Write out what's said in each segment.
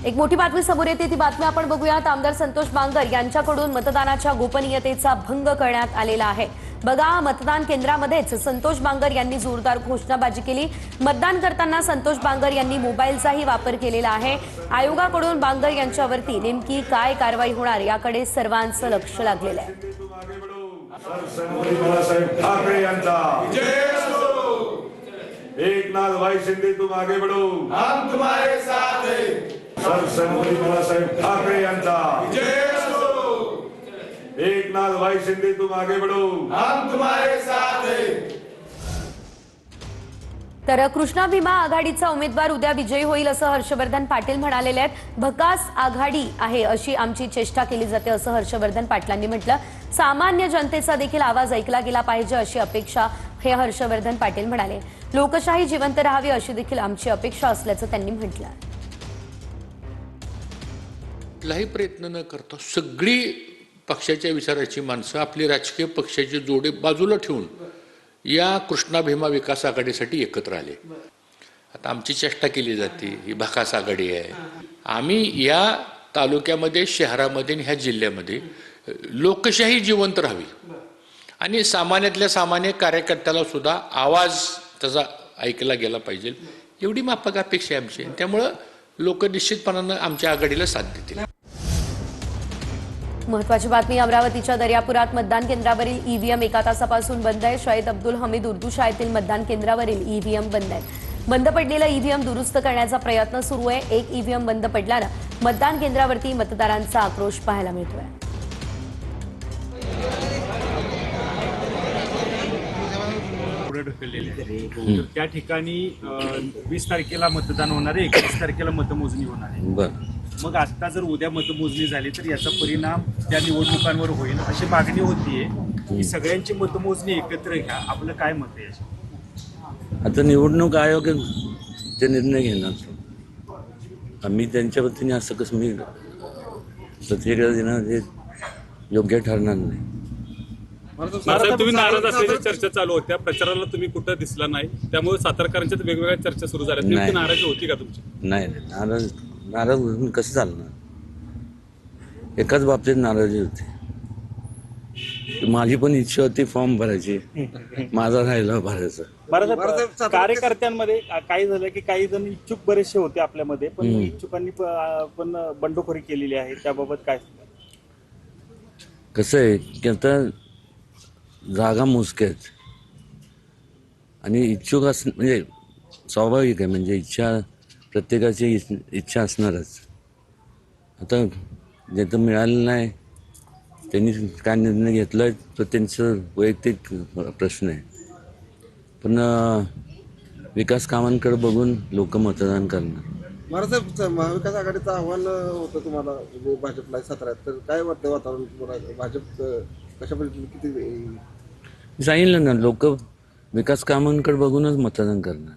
एक मोठी बातमी समोर येते, ती बातमी आपण बघूयात। आमदार संतोष बांगर यांच्याकडून मतदानाच्या गोपनीयतेचा भंग करण्यात आलेला आहे। बघा, मतदान केंद्रामध्येच संतोष बांगर यांनी जोरदार घोषणाबाजी केली। मतदान करताना संतोष बांगर यांनी मोबाईलचाही वापर केलेला आहे। आयोगाकडून बांगर यांच्यावरती नेमकी काय कारवाई होणार याकडे सर्वांचं लक्ष लागलेलं आहे। एकनाथ भाई शिंदे तुम आगे बढ़ो, हम तुम्हारे साथ हैं। सरसन्मती बाळासाहेब ठाकरे यांचा जय असो। एकनाथ भाई शिंदे तुम आगे बढ़ो, हम तुम्हारे साथ हैं। तर कृष्णा भीमा आघाडीचा उमेदवार उद्या विजयी होईल असं हर्षवर्धन पाटील म्हणालेले आहेत। भकास आघाडी आहे अशी आमची चेष्टा केली जाते असं हर्षवर्धन पाटलांनी म्हटलं। सामान्य जनतेचा देखील आवाज ऐकला गेला पाहिजे अशी अपेक्षा हे हर्षवर्धन पाटील म्हणाले। लोकशाही जिवंत राहावी अशी देखील आमची अपेक्षा असल्याचं त्यांनी म्हटलं। कुठलाही प्रयत्न न करता सगळी पक्षाच्या विचाराची माणसं आपली राजकीय पक्षाची जोडे बाजूला ठेवून या कृष्णा भीमा विकास आघाडीसाठी एकत्र आले। आता आमची चेष्टा केली जाते, ही भकास आघाडी आहे। आम्ही या तालुक्यामध्ये, शहरामध्ये आणि ह्या जिल्ह्यामध्ये लोकशाही जिवंत राहावी आणि सामान्यातल्या सामान्य कार्यकर्त्याला सुद्धा आवाज त्याचा ऐकला गेला पाहिजे, एवढी माफक अपेक्षा आहे आमची। त्यामुळं लोक निश्चितपणानं आमच्या आघाडीला साथ देतील। महत्वाची बातमी, अमरावतीच्या दर्यापुरात मतदान केंद्रावरील ईव्हीएम एका तासापासून बंद आहे। शाहीद अब्दुल हमीद उर्दू शाळेतील मतदान केंद्रावरील ईव्हीएम बंद आहे। बंद पडलेला ईव्हीएम दुरुस्त करण्याचा प्रयत्न सुरू आहे। एक ईव्हीएम बंद पडल्यानं मतदान केंद्रावरती मतदारांचा आक्रोश पाहायला मिळतोय। त्या ठिकाणी 20 तारखेला मतदान होणार आहे, 21 तारखेला मतमोजणी होणार आहे। मग आता जर उद्या मतमोजणी झाली तर याचा परिणाम त्या निवडणुकांवर होईल अशी मागणी होतीये की सगळ्यांची मतमोजणी एकत्र घ्या। आपलं काय मत आहे? आता निवडणूक आयोग ते निर्णय घेणार। आम्ही त्यांच्या वतीने असं कसं मी प्रतिक्रिया देणं हे योग्य ठरणार नाही। तुम्ही नाराज असल्याची चर्चा चालू होत्या, प्रचाराला तुम्ही कुठं दिसला नाही, त्यामुळे सातारकरांच्यात वेगवेगळ्या चर्चा सुरू झाल्या। नेमकी नाराजी होती का तुमची? नाही, नाराज होऊन कसं चालणार? एकाच बाबतीत नाराजी होती। माझी पण इच्छा होती फॉर्म भरायची, माझा राहिला भरायचा। कार्यकर्त्यांमध्ये काय झालं की काही जण इच्छुक बरेचसे होते आपल्यामध्ये, पण इच्छुकांनी पण बंडखोरी केलेली आहे, त्याबाबत काय? कसं आहे की आता जागा मोजक्या आहेत आणि इच्छुक म्हणजे स्वाभाविक आहे, म्हणजे इच्छा प्रत्येकाची इच्छा असणारच। आता ज्याचं मिळालं नाही त्यांनी काय निर्णय घेतला आहे तो त्यांचं वैयक्तिक प्रश्न आहे, पण विकास कामांकडे बघून लोक मतदान करणार। महाराष्ट्र महाविकास आघाडीचं आव्हान होतं तुम्हाला भाजपला 17, तर काय वाटतं वातावरण? भाजप कशा पद्धतीने किती सांगितलं ना, लोक विकास कामांकडे बघूनच मतदान करणार।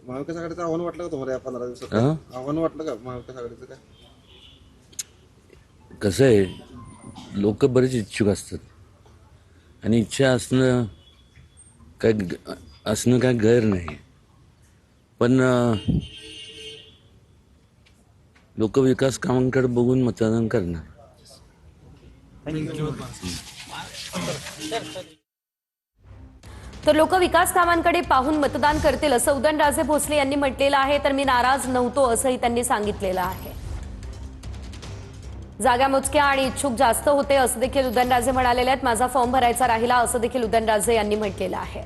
महाविकास आघाडीचं आव्हान वाटलं का तुम्हाला या 15 दिवसात? आव्हान वाटलं का महाविकास आघाडीचं? काय कसं आहे, लोक बरेच इच्छुक असतात आणि इच्छा असणं काय गैर नाही, पण लोक विकास कामांकडे बघून मतदान करणार। तर लोक विकास कामांकडे पाहून मतदान करतील असं उदयनराजे भोसले यांनी म्हटलेलं आहे। तर मी नाराज नव्हतो असंही त्यांनी सांगितलेलं आहे। जागा मोजक्या आणि इच्छुक जास्त होते असं देखील उदयनराजे म्हणालेले आहेत। माझा फॉर्म भरायचा राहिला असं देखील उदयनराजे यांनी म्हटलेलं आहे।